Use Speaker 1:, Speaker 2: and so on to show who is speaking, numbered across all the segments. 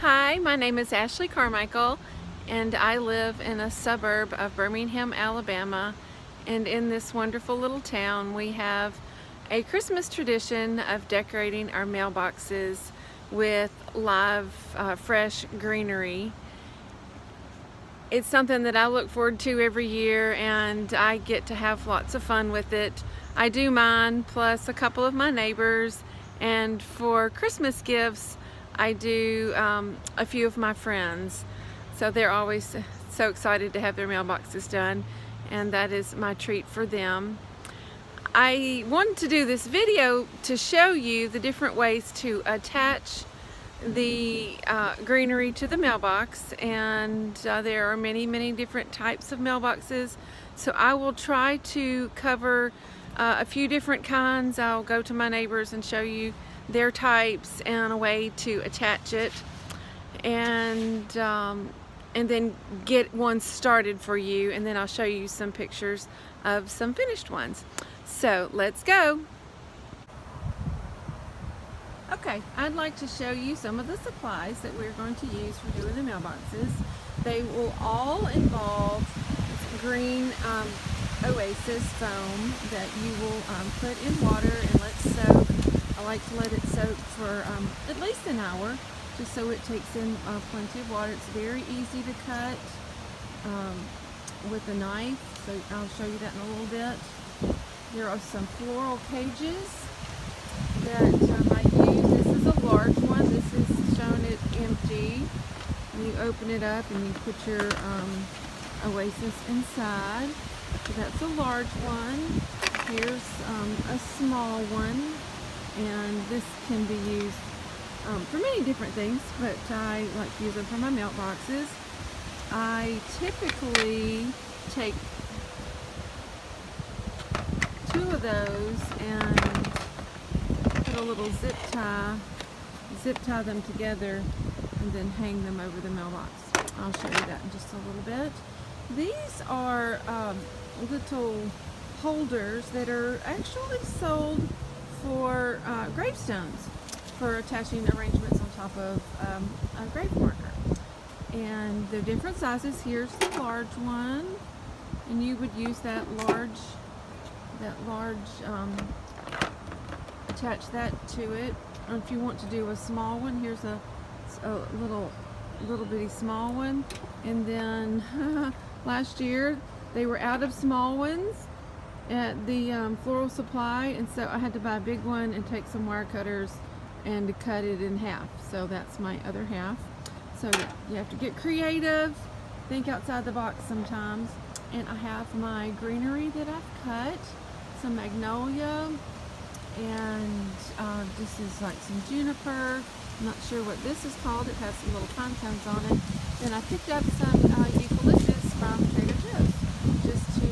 Speaker 1: Hi, my name is Ashley Carmichael, and I live in a suburb of Birmingham, Alabama. And in this wonderful little town, we have a Christmas tradition of decorating our mailboxes with live, fresh greenery. It's something that I look forward to every year, and I get to have lots of fun with it. I do mine, plus a couple of my neighbors, and for Christmas gifts, I do a few of my friends. So they're always so excited to have their mailboxes done, and that is my treat for them. I wanted to do this video to show you the different ways to attach the greenery to the mailbox, and there are many different types of mailboxes, so I will try to cover a few different kinds. I'll go to my neighbors and show you their types and a way to attach it, and then get one started for you, and then I'll show you some pictures of some finished ones. So let's go. Okay, I'd like to show you some of the supplies that we're going to use for doing the mailboxes. They will all involve green Oasis foam that you will put in water and let soak. I like to let it soak for at least an hour, just so it takes in plenty of water. It's very easy to cut with a knife, so I'll show you that in a little bit. There are some floral cages that I use. This is a large one. This is shown it empty. And you open it up and you put your Oasis inside. So that's a large one. Here's a small one, and this can be used for many different things, but I like to use them for my mailboxes. I typically take two of those and put a little zip tie them together, and then hang them over the mailbox. I'll show you that in just a little bit. These are little holders that are actually sold for gravestones, for attaching arrangements on top of a grave marker. And they're different sizes. Here's the large one, and you would use that large attach that to it. Or if you want to do a small one, here's a little bitty small one. And then last year they were out of small ones at the floral supply, and so I had to buy a big one and take some wire cutters and to cut it in half. So that's my other half. So you have to get creative, think outside the box sometimes. And I have my greenery that I've cut, some magnolia, and this is like some juniper. I'm not sure what this is called. It has some little pine cones on it. Then I picked up some eucalyptus from Trader Joe's, just to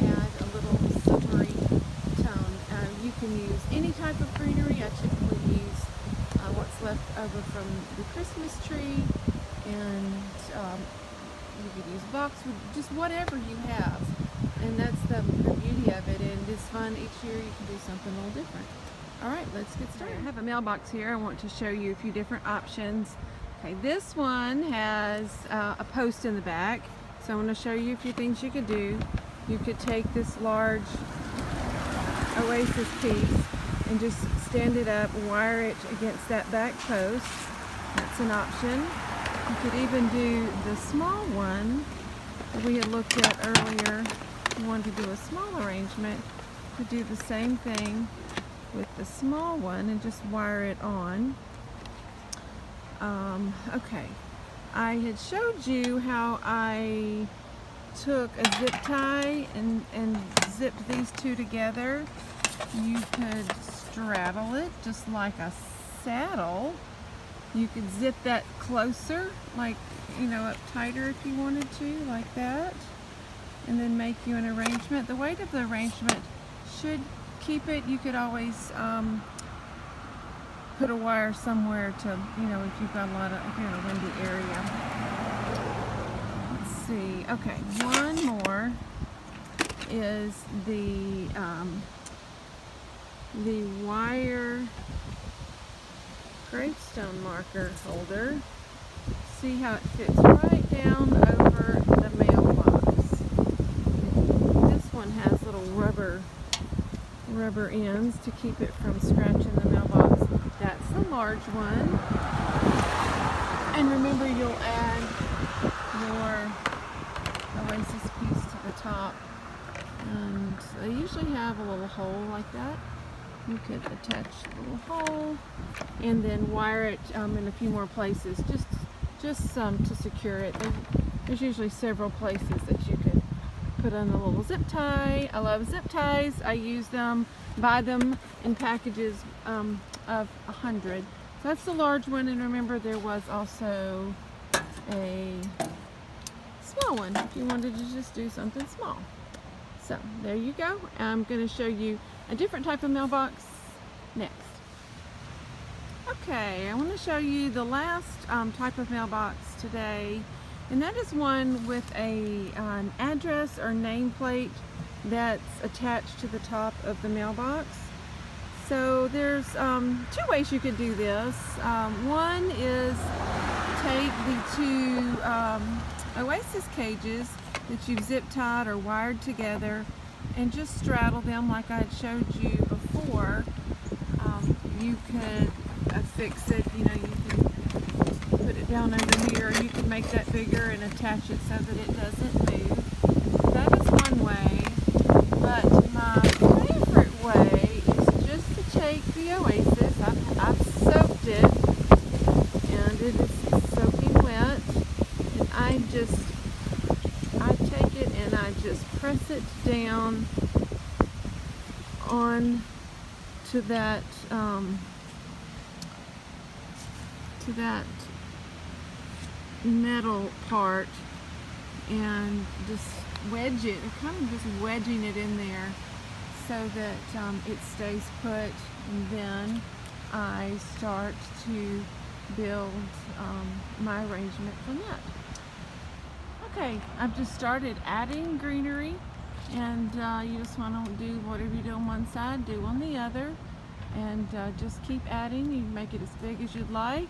Speaker 1: add a little summery tone. You can use any type of greenery. I typically use what's left over from the Christmas tree, and you could use boxwood, just whatever you have. And that's the beauty of it, and it's fun. Each year you can do something a little different. All right, let's get started. I have a mailbox here. I want to show you a few different options. Okay, this one has a post in the back, so I'm going to show you a few things you could do. You could take this large Oasis piece and just stand it up, wire it against that back post. That's an option. You could even do the small one that we had looked at earlier. If you wanted to do a small arrangement, you could do the same thing with the small one and just wire it on. Okay, I had showed you how I took a zip tie and zipped these two together. You could straddle it just like a saddle. You could zip that closer, like, up tighter if you wanted to, like that, and then make you an arrangement. The weight of the arrangement should keep it. You could always put a wire somewhere to, if you've got if you're in a windy area. Let's see. Okay, one more is the wire gravestone marker holder. See how it fits right down over the mailbox. This one has little rubber ends to keep it from scratching the mailbox. That's the large one. And remember, you'll add your Oasis piece to the top. And they usually have a little hole like that. You could attach a little hole and then wire it in a few more places, just to secure it. There's usually several places that you could put on a little zip tie. I love zip ties. I use them, buy them in packages of 100. So that's the large one, and remember there was also a small one if you wanted to just do something small. So there you go. I'm going to show you a different type of mailbox next. Okay, I want to show you the last type of mailbox today, and that is one with an address or nameplate that's attached to the top of the mailbox. So there's two ways you could do this. One is take the two Oasis cages that you've zip tied or wired together and just straddle them like I had showed you before. You could fix it, you know, you can put it down over here, or you can make that bigger and attach it so that it doesn't move. That is one way, but my favorite way is just to take the Oasis. I've soaked it, and it is soaking wet, and I take it and I just press it down on to that metal part and just wedge it, or kind of just wedging it in there so that it stays put, and then I start to build my arrangement from that. Okay, I've just started adding greenery, and you just want to do whatever you do on one side, do on the other, and just keep adding. You can make it as big as you'd like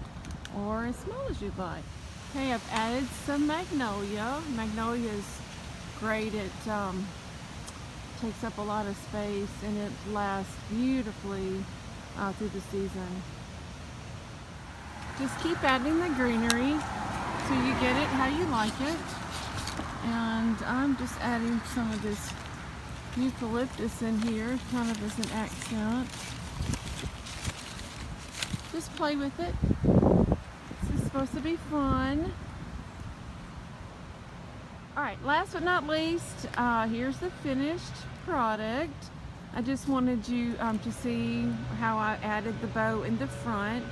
Speaker 1: or as small as you'd like. Okay, I've added some magnolia. Magnolia is great. It takes up a lot of space, and it lasts beautifully through the season. Just keep adding the greenery so you get it how you like it. And I'm just adding some of this eucalyptus in here, kind of as an accent. Just play with it. This is supposed to be fun. Alright, last but not least, here's the finished product. I just wanted you to see how I added the bow in the front.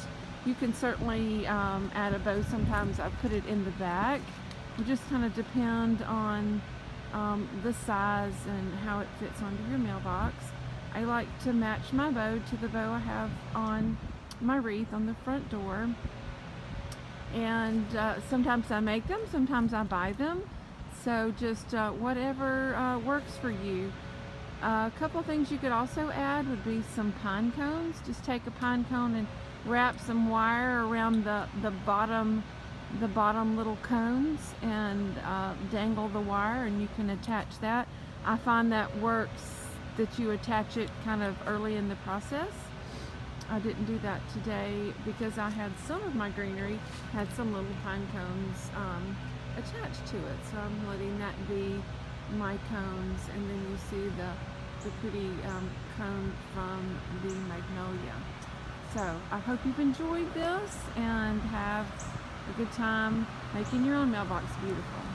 Speaker 1: You can certainly add a bow. Sometimes I put it in the back. It just kind of depend on the size and how it fits onto your mailbox. I like to match my bow to the bow I have on my wreath on the front door. And sometimes I make them, sometimes I buy them. So just whatever works for you. A couple of things you could also add would be some pine cones. Just take a pine cone and wrap some wire around the bottom little cones and dangle the wire, and you can attach that. I find that works, that you attach it kind of early in the process. I didn't do that today because I had some of my greenery had some little pine cones attached to it, so I'm letting that be my cones, and then you see the pretty cone from the magnolia. So I hope you've enjoyed this and have a good time making your own mailbox beautiful.